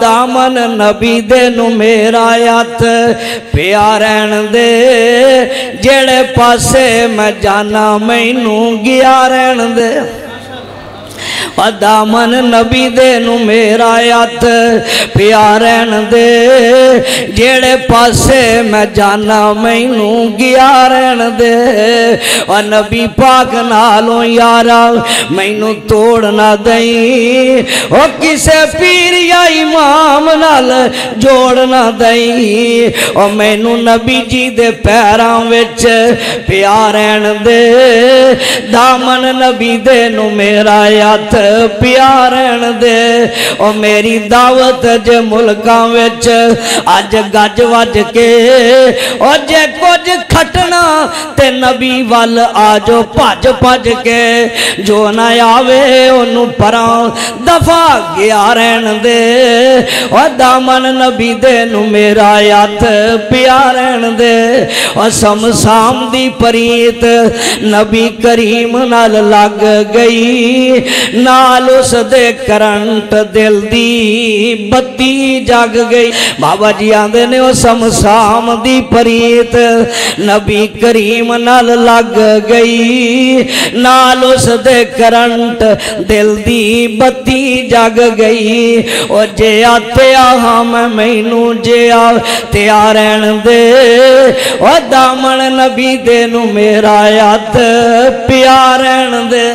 دامن نبی دے نو میرا ہاتھ پیا رہن دے جڑے پاسے میں جانا مینوں گیا رہن دے دامن نبی دے نو میرا ہاتھ پیا رہن دے جڑے پاسے میں جانا مینوں گیا رہن دے نبی پاک نالوں یارا مینوں توڑ نہ دئی کسے پیر یا امام نال جوڑ نہ دئی مینوں نبی جی دے پیراں وچ پیا رہن دے دامن نبی دے نو میرا ہاتھ پیا رہن دے میری دعوت جے ملکاں وچ اج گج وج کے جے کچھ کھٹنا تے نبی وال آجو پاج پاج کے جو نہ آوے انہوں پراں دفع گیا رہن دے دامن نبی دے نو میرا ہاتھ پیا رہن دے سمسام دی پریت نبی کریم نال لگ گئی نال اس دے کرنٹ دل دی بتی جاگ گئی بابا جی آندے نے وہ سمسام دی پریت نبی کریم نال لگ گئی نال اس دے کرنٹ دل دی بتی جاگ گئی جے آتے آہاں میں مینوں جے آتے آرین دے دامن نبی دے نو میرا ہاتھ پیا رہن دے